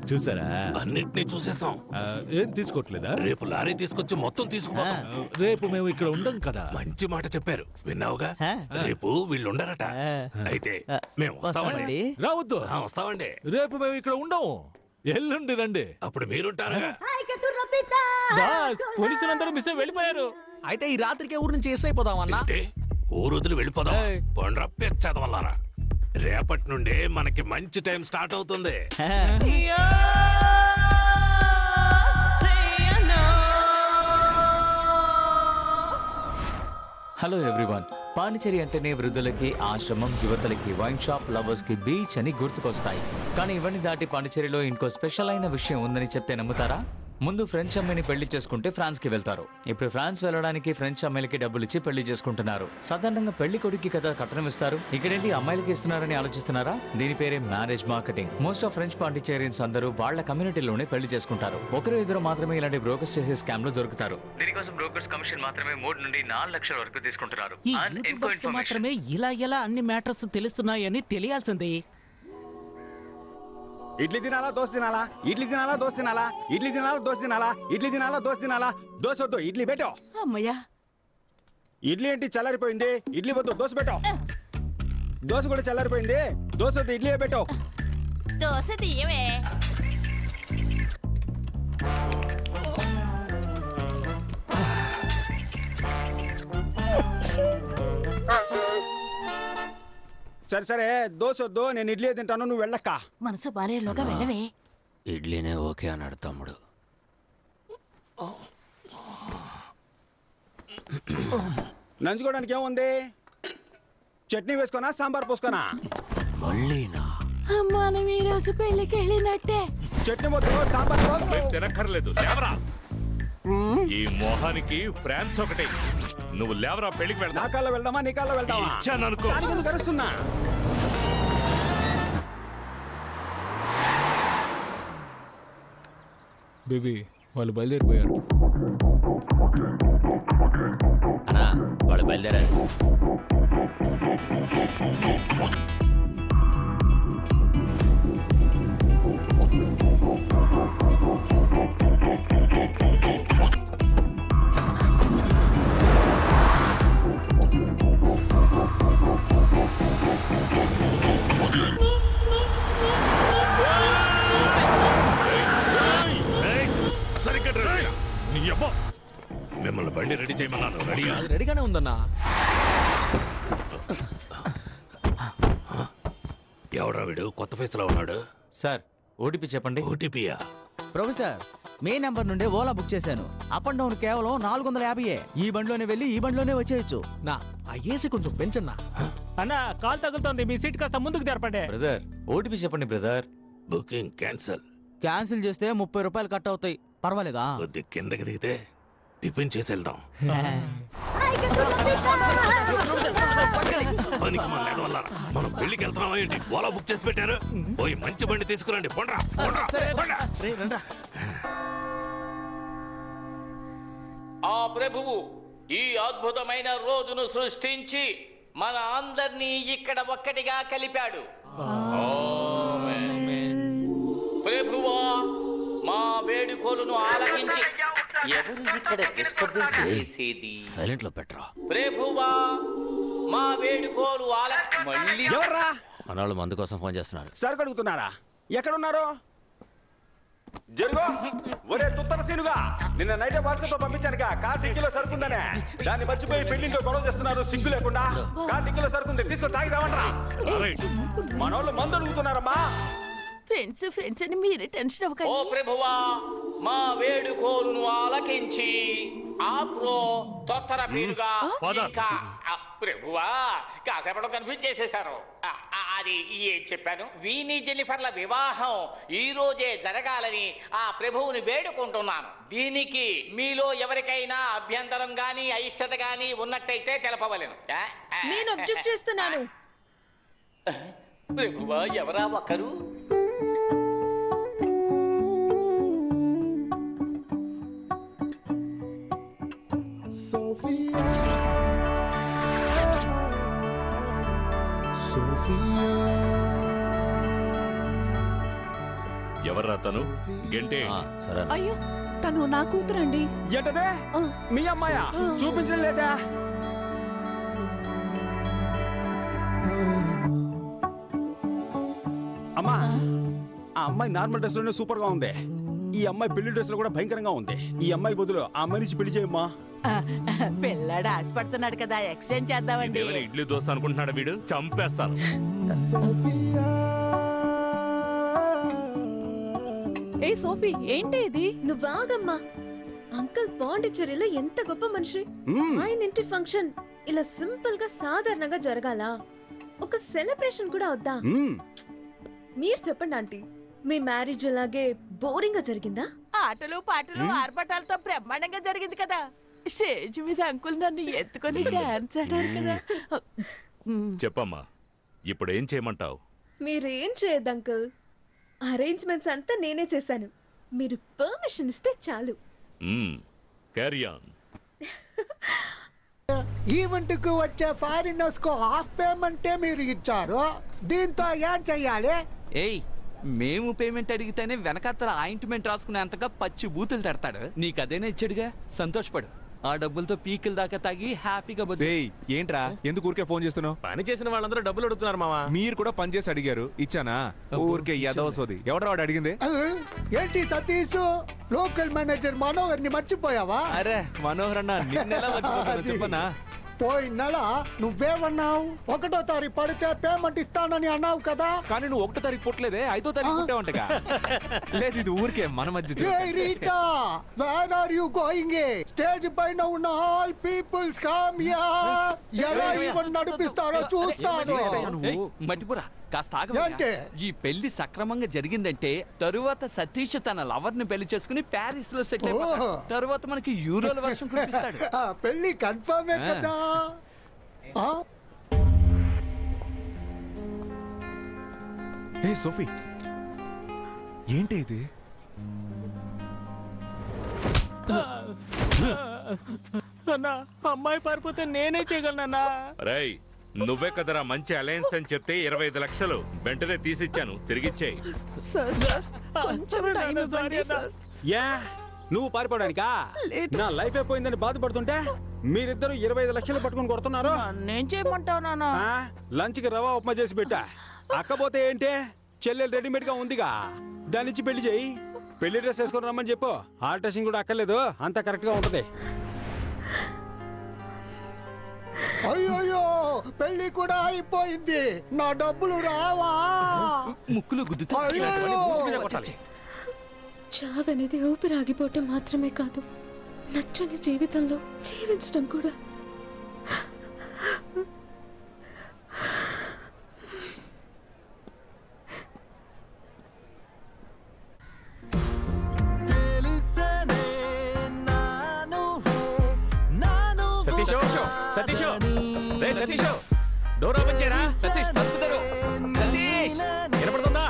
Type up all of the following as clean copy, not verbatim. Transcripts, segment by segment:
చూసారా? అన్నిటినీ చూసేసాం. ఏం తీసుకోవట్లేదా? రేపు లారీ తీసుకొచ్చి మొత్తం తీసుకుపోతాం. రేపు మేము ఇక్కడ ఉండం కదా. మంచి మాట చెప్పారు, విన్నావుగా? రేపు వీళ్ళు ఉండరట. అయితే మేము వస్తామండి. రావద్దు, వస్తామండి. రేపు మేము ఇక్కడ ఉండము. ఎల్లుండి రండి. అప్పుడు మీరుంటారా? పోలీసులందరూ మిస్ అయి వెళ్ళిపోయారు. అయితే ఈ రాత్రికే ఊరు నుంచి ఎస్ అయిపోదామన్నా. ఊరు వదిలి వెళ్ళిపోదాం. పండ్రప్పే చదవాలరా. రేపటి నుండే మనకి మంచి టైం స్టార్ట్ అవుతుంది. Hello everyone. పాండిచేరి అంటేనే వృద్ధులకి ఆశ్రమం, యువతలకి వైన్ షాప్, లవర్స్ కి బీచ్ అని గుర్తుకొస్తాయి. కానీ ఇవన్నీ దాటి పాండిచేరిలో ఇంకో స్పెషల్ అయిన విషయం ఉందని చెప్తే నమ్ముతారా? ముందు ఫ్రెంచ్ అమ్మాయిని పెళ్లి చేసుకుంటే ఫ్రాన్స్ కి వెళ్తారు. ఇప్పుడు ఫ్రాన్స్ వెళ్ళడానికి ఫ్రెంచ్ అమ్మాయిలకి డబ్బులు ఇచ్చి పెళ్లి చేసుకుంటున్నారు. సాధారణంగా పెళ్లి కొడుకు కదా కట్నం ఇస్తారు, ఇక్కడేంటి అమ్మాయిలకి ఇస్తున్నారని ఆలోచిస్తున్నారా? దీని పేరే marriage marketing. Most of French Pondicherrians అందరూ వాళ్ళ కమ్యూనిటీలోనే పెళ్లి చేసుకుంటారు. ఒకరు ఇద్దరు మాత్రమే ఇలాంటి బ్రోకర్స్ చేసే స్కామ్ లో దొరుకుతారు. దీనికోసం బ్రోకర్స్ కమిషన్ మాత్రమే 3 నుండి 4 లక్షల వరకు తీసుకుంటున్నారు. మాత్రమే ఇలా ఎలా అన్ని మ్యాటర్స్ తెలుస్తున్నాయని తెలియాల్సింది. ఇడ్లీ తినాలా దోశ తినాలా? ఇడ్లీ తినాలా దోశ తినాలా? ఇడ్లీ తినాలా దోశ తినాలా? ఇడ్లీ తినాలా దోశ తినాలా? దోశ వద్దు, ఇడ్లీ పెట్టో. అమ్మయ్యా, ఇడ్లీ ఏంటి చల్లారిపోయింది? ఇడ్లీ వద్దు, దోశ పెట్టో. దోశ కూడా చల్లారిపోయింది, దోశ వద్దు, ఇడ్లీ పెట్టో. దోశ తీయవే. సరే సరే, దోశ వద్దు, నేను ఇడ్లీ తింటాను, నువ్వు వెళ్ళక్క. మనసు బారేలోగా వెళ్ళవే. ఇడ్లీనే ఓకే అన్నాడు తమ్ముడు. నంచుకోవడానికి ఏముంది? చట్నీ వేసుకోనా, సాంబార్ పోసుకోనా? మళ్ళీనా? మనం ఈ రోజు పెళ్లికి వెళ్ళినట్టే. చట్నీ వద్దు, సాంబార్ తినక్కర్లేదు, లేవరా. ఈ మొహానికి ఫ్రాన్స్ ఒకటి. నువ్వు లేవరా, పెళ్లికి వెళ్తా. నా కాల్లో వెళ్దామా, నీ కాల్లో వెళ్దామా? ఇచ్చాననుకో. కరుస్తున్నా. బేబీ వాళ్ళు బయలుదేరిపోయారు. అన్నా వాళ్ళు బయలుదేరారు. మిమ్మల్ని బండి రెడీ చేయమన్నాను. రెడీయా? రెడీగానే ఉందన్నా. ఎవడా వీడు కొత్త ఫేస్ లో ఉన్నాడు? సార్ ఓటీపీ చెప్పండి. ఓటీపీయా? ప్రొఫెసర్, మే నంబర్ నుండే ఓలా బుక్ చేశాను. అప్ అండ్ డౌన్ కేవలం 450. ఈ బండిలోనే వెళ్ళి ఈ బండిలోనే వచ్చేయచ్చు. నా ఆ ఏసీ కొంచెం పెంచన్నా. అన్నా కాల్ తగులుతోంది, మీ సీట్ కాస్త ముందుకు జరపండి. బ్రదర్ ఓటీపీ చెప్పండి బ్రదర్. Booking cancel. క్యాన్సిల్ చేస్తే 30 రూపాయలు కట్ అవుతాయి. పర్వాలేదా? కొద్ది కిందకి దిగితే టిఫిన్ చేసి వెళ్దాం. పనికి మన వల్ల మనం పెళ్లికి వెళ్తున్నాం ఏంటి? ఓలా బుక్ చేసి పెట్టారు. పోయి మంచి బండి తీసుకురండి. పొండ్రా ఆ ప్రభువు ఈ అద్భుతమైన రోజును సృష్టించి మన అందరినీ ఇక్కడ ఒక్కటిగా కలిపాడు. ప్రభువా, మా వేడుకోలును ఆలకించి ఎవరు ఇక్కడ డిస్టర్బెన్స్ చేసేది? సైలెంట్ లో పెట్టరా. ప్రభువా, మా వేడుకోలు మళ్ళీ ఎవర్రా? మనవాళ్ళు మందు కోసం ఫోన్ చేస్తున్నారు. సరుకు అడుగుతున్నారా? ఎక్కడున్నారు? జరుగు. ఒరే తుత్తర సీనుగా, నిన్న నైట్ వాట్సాప్ లో పంపించానుగా కార్ డిక్కీలో సరుకుందనే. దాన్ని మర్చిపోయి పెళ్లింటో గొడవ చేస్తున్నారు సిగ్గు లేకుండా. కార్ డిక్కీలో సరుకుంది, తీసుకొని తాగిదామంటారా? మనోళ్ళు మందు అడుగుతున్నారమ్మా. ఫ్రెండ్స్ ఫ్రెండ్స్ అని మీరే టెన్షన్ ఓ అవ్వకండి. ప్రభువా, మా వేడుకోలును ఆలకించి ఆప్రో తొత్తర పేరుగా ఇంకా ప్రభువా కాసేపట్లో కన్ఫ్యూజ్ చేసేశారు. అది ఏం చెప్పాను? వీని జెన్నిఫర్ల వివాహం ఈ రోజే జరగాలని ఆ ప్రభువుని వేడుకుంటున్నాను. దీనికి మీలో ఎవరికైనా అభ్యంతరం గాని అయిష్టత గాని ఉన్నట్టయితే తెలపవలెను. నేను అబ్జెక్ట్ చేస్తున్నాను. ప్రభువా, ఎవరా ఒకరు? ఎవర్రా తను గంటే సరే అయ్యో తను నా కూతురండి. ఏంటదే మీ అమ్మాయా? చూపించడం లేదా? అమ్మా, ఆ అమ్మాయి నార్మల్ డ్రెస్ లోనే సూపర్ గా ఉంది. ఈ అమ్మాయి పెళ్లి డ్రెస్ లో కూడా భయంకరంగా ఉంది. ఈ అమ్మాయి బదులు ఆ అమ్మాయి నుంచి పెళ్లి చేయమ్మా. పిల్లాడు ఆశపడుతున్నాడు కదా, ఎక్స్చేంజ్ చేద్దామండి. ఇదేమైనా ఇడ్లీ దోశ అనుకుంటున్నాడా వీడు? చంపేస్తాను. ఏ సోఫీ, ఏంటి ఇది? నువ్వాగమ్మా. అంకుల్ పాండిచ్చేరిలో ఎంత గొప్ప మనిషి. ఆయన ఇంటి ఫంక్షన్ ఇలా సింపుల్ గా సాధారణంగా జరగాల? ఒక సెలబ్రేషన్ కూడా వద్దా? మీరు చెప్పండి ఆంటీ, మీ మ్యారేజ్ అలాగే బోరింగ్ గా జరిగిందా? ఆటలు పాటలు ఆర్భటాలతో బ్రహ్మాండంగా జరిగింది కదా. స్టేజ్ మీద అంకుల్ నన్ను ఎత్తుకొని డాన్స్ ఆడారు కదా. చెప్పమ్మా, ఇప్పుడు ఏం చేయమంటావు? మీరేం చేయొద్దు అంకుల్. అరేంజ్మెంట్స్ అంతా నేనే చేశాను. మీరు పర్మిషన్ ఇస్తే చాలు. Carry on. ఈవెంట్ కు వచ్చే ఫారినర్స్ కు హాఫ్ పేమెంటే మీరు ఇచ్చారు. దీంతో ఏం చెయ్యాలి? ఏయ్, మేము పేమెంట్ అడిగితేనే వెనకాతల ఆయింట్మెంట్ రాసుకునేంతగా పచ్చి బూతులు తడతాడు. నీకు అదేనే ఇచ్చాడుగా, సంతోషపడు. ఆ డబ్బులతో పీకిల్ దాకా తాగి హ్యాపీగా బతుకు. ఏంట్రా ఎందుకు ఊరికే ఫోన్ చేస్తున్నావు? పని చేసిన వాళ్ళందరూ డబ్బులు అడుగుతున్నారు మావా. మీరు కూడా పని చేసి అడిగారు, ఇచ్చానా? ఊరికే యాదవ సోది. ఎవడరా వాడు అడిగింది? ఏంటి సతీష్, లోకల్ మేనేజర్ మనోహర్ ని మర్చిపోయావా? అరే మనోహర్ అన్న, నిన్నెలా మర్చిపోతాను చెప్పనా? పోయిన నెల నువ్వేమన్నావు? 1వ తారీఖు పడితే పేమెంట్ ఇస్తానని అన్నావు కదా. కానీ నువ్వు 1వ తారీఖు పుట్టలేదే, 5వ తారీఖు పుట్టావంటగా. లేదు, ఇది ఊరికే మన మధ్య Hey Rita, where are you going? Stage పైన ఉన్న ఆల్ పీపుల్స్ కమ్ హియర్. ఎలా ఈవెంట్ నడిపిస్తారో చూస్తాను. మట్టిపురా, కాస్త ఏంటి? ఆగవయ్యా. ఈ పెళ్లి సక్రమంగా జరిగిందంటే తరువాత సతీష్ తన లవర్ ని పెళ్లి చేసుకుని ప్యారిస్ లో సెటిల్ అయిపోతాడు. తరువాత మనకి యూరోల వర్షం కురిపిస్తాడు. ఆ పెళ్లి కన్ఫర్మే కదా. ఏ సోఫీ, ఏంటి ఇది? అన్నా, అమ్మాయి పారిపోతే నేనే చేయగలనన్నా. రేయ్, నువ్వే కదరా మంచి అలయన్స్ అని చెప్తే 25 లక్షలు వెంటనే తీసిచ్చాను, తిరిగిచ్చేయి. కొంచెం టైం ఇవ్వండి సార్. యా, నువ్వు పారిపోవడానికా? నా లైఫ్ అయిపోయిందని బాధపడుతుంటే మీరిద్దరు 25 లక్షలు పట్టుకుని కొడుతున్నారు. నేను చేయమంటావు నాన్న. లంచ్ కి రవా ఉప్మా చేసి పెట్టా. అక్కపోతే ఏంటే, చెల్లెలు రెడీమేడ్ గా ఉందిగా, దాని నుంచి పెళ్లి చేయి. పెళ్లి డ్రెస్ వేసుకొని రమ్మని చెప్పు. ఆల్ట్రేషన్ కూడా అక్కర్లేదు, అంతా కరెక్ట్ గా ఉంటది. అయ్యో, పెళ్లి కూడా అయిపోయింది. నా డబ్బులు రావా? ముక్కులు గుద్దుతా. చావనేది ఊపిరి ఆగిపోవటం మాత్రమే కాదు, నచ్చని జీవితంలో జీవించడం కూడా. సతీషో, సతీషో, రే సతీషో, డోర్ ఓపెన్ చేయరా. సతీష్, తలుపు తెరు. సతీష్, వినపడుతుందా?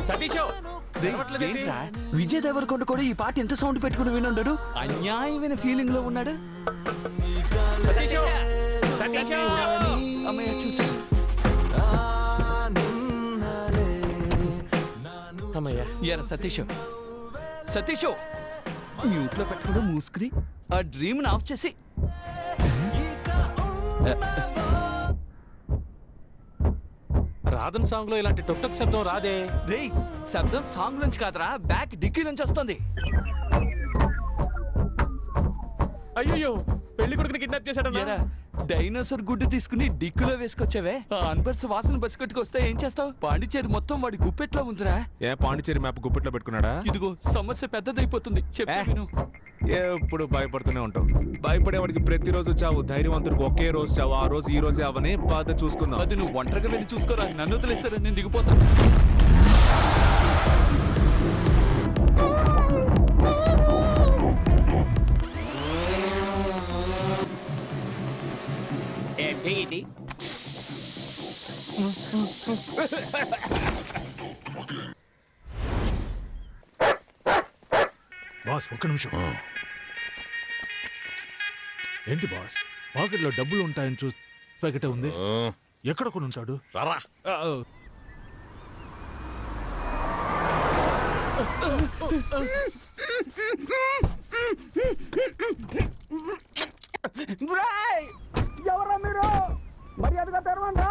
సతీషో, విజయ్ దేవరకొండ కూడా ఈ పాట ఎంత సౌండ్ పెట్టుకుని వినుండడు. అన్యాయమైన ఫీలింగ్ లో ఉన్నాడు. సతీషో, సతీషో, అమ్మయ్య చూసి. అమ్మయ్య, ఎరా సతీషో, సతీషో, మ్యూట్ లో పెట్టుకుని మూసుకుని ఆ డ్రీమ్ ఆఫ్ చేసి. రాధన్ సాంగ్ లో ఇలాంటి టొక్టక్ శబ్దం రాదే. రేయ్, శబ్దం సాంగ్ నుంచి కాదురా, బ్యాక్ డిక్కీ నుంచి వస్తుంది. అయ్యో, పెళ్లి కొడుకుని కిడ్నాప్ చేశాడు. డైనోసార్ గుడ్డు తీసుకుని డిక్కులో వేసుకొచ్చావే. ఆ అన్బర్స్ వాసన బస్సుకొట్టుకొస్తే ఏం చేస్తావు? పాండిచేరి మొత్తం వాడి గుప్పెట్లో ఉందిరా. ఏ పాండిచేరి మ్యాప్ గుప్పెట్లో పెట్టుకున్నాడా? ఇదిగో సమస్య పెద్దదైపోతుంది. చెప్పు. ఎప్పుడు భయపడుతూనే ఉంటావు. భయపడేవాడికి ప్రతిరోజు చావు, ధైర్యవంతుడికి ఒకే రోజు చావు. ఆ రోజు ఈ రోజే అవని బాధ చూసుకుందాం. అది నువ్వు ఒంటరిగా వెళ్ళి చూసుకోరా. నన్ను వదిలేస్తారా, నేను దిగిపోతాను. ఏంటి బాస్, ఒక్క నిమిషం. ఏంటి బాస్, పాకెట్లో డబ్బులు ఉంటాయని చూసి ప్యాకెట్ ఉంది. ఎక్కడ కొని ఉంటాడు? రారా. ఎవరా మీరు? మర్యాదగా తెరవండి.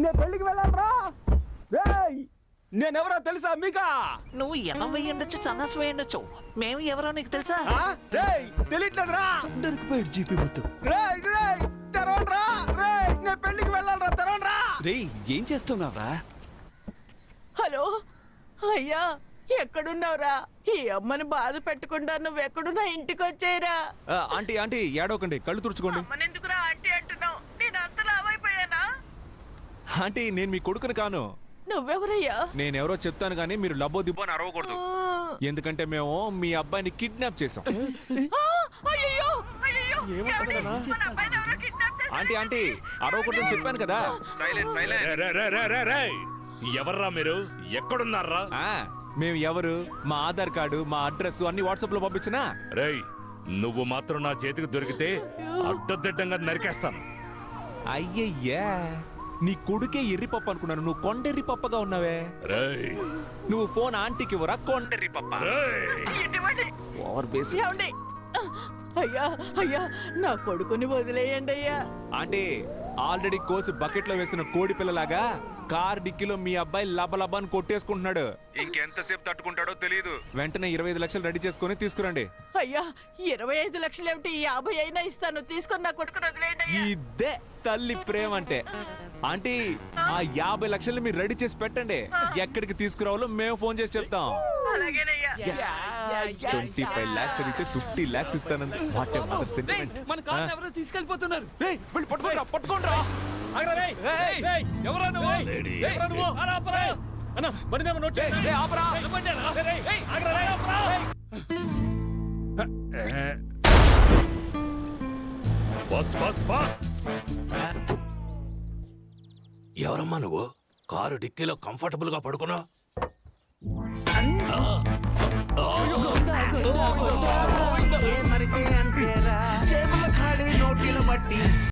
నేను పెళ్లికి వెళ్ళాలరా. నేనెవరో తెలుసా మీకా? నువ్వు 80 ఉండొచ్చు, సన్నాసి వేయండొచ్చు. మేము ఎవరో నీకు తెలుసా? తెలియట్లేదురా. దొరికిపోయాడు జీపీ మొత్తం. తెరవండ్రా. నేను పెళ్లికి వెళ్ళాలరా. తెరవండ్రా. ఏం చేస్తున్నావురా? హలో అయ్యా, ఎక్కడున్నావురా? ఈ అమ్మని బాధ పెట్టకుండా నువ్వెక్కడున్నా ఇంటికి వచ్చేయరా. ఆంటీ ఆంటీ ఏడవకండి, కళ్ళు తుడుచుకోండి. అమ్మనెందుకురా ఆంటీ అంటున్నావు? నేను అంత లావైపోయానా? ఆంటీ నేను మీ కొడుకుని కాను. నువ్వెవరయ్యా? నేనెవరో చెప్తాను కానీ మీరు లబ్బో దిబ్బో అని అరవకూడదు. ఎందుకంటే మేము మీ అబ్బాయిని కిడ్నాప్ చేసాం. అయ్యయ్యో, అయ్యయ్యో, ఏమంటారా? మన అబ్బాయిని ఎవరో కిడ్నాప్ చేశారు. ఆంటీ ఆంటీ అరవకూడదని చెప్పాను కదా. ఎవర్రా మీరు? ఎక్కడున్నారా? మేము ఎవరు, మా ఆధార్ కార్డు, మా అడ్రస్ అన్ని వాట్సాప్ లో పంపించినా. రేయ్, నువ్వు మాత్రం నా చేతికి దొరికితే అడ్డదిడ్డంగా నరికేస్తాను. అయ్యయ్యా, నీ కొడుకే ఎర్రి పప్పు అనుకున్నాను, నువ్వు కొండెర్రి పప్పగా ఉన్నావే. రేయ్, నువ్వు ఫోన్ ఆంటీకి ఇవ్వరా కొండెర్రి పప్ప. ఇటువంటి ఓవర్ బేస్. ఏమండి? అయ్యా అయ్యా, నా కొడుకుని వదిలేయండి అయ్యా. ఆంటీ ఆల్రెడీ కోసి బకెట్ లో వేసిన కోడి పిల్లలాగా కార్ డిక్కీలో మీ అబ్బాయి లబలబాన్ని కొట్టేసుకుంటున్నాడు. ఇంకెంతసేపు తట్టుకుంటాడో తెలియదు. వెంటనే 25 లక్షలు రెడీ చేసుకుని తీసుకురండి. అయ్యా 25 లక్షలు ఏమిటి? 50 అయినా ఇస్తాను. తీసుకొని నా కొడుకుని వదిలేయండి అయ్యా. ఇదే తల్లి ప్రేమ అంటే. ఆంటీ ఆ 50 లక్షలు మీరు రెడీ చేసి పెట్టండి. ఎక్కడికి తీసుకురావాలో మేము ఫోన్ చేసి చెప్తాం. అలాగేనయ్యా. 25 lakhs అడిగితే 50 lakhs ఇస్తానండి. What a mother sentiment. మన కార్ ఎవరో తీసుకెళ్ళిపోతున్నారు. వెళ్ళి పట్టుకోండి పట్టుకోండి. ఎవరా నువ్వు? Ladies. ఎవరా నువ్వు? ఆపరా. అన్న బండి నోట్ చేయండి. ఆపరా. బస్ బస్ బస్. ఎవరమ్మా నువ్వు? కారు డిక్కీలో కంఫర్టబుల్ గా పడుకున్నావు. మరితే అంతేరా, చేపల ఖాళీ నోటిలో బట్టి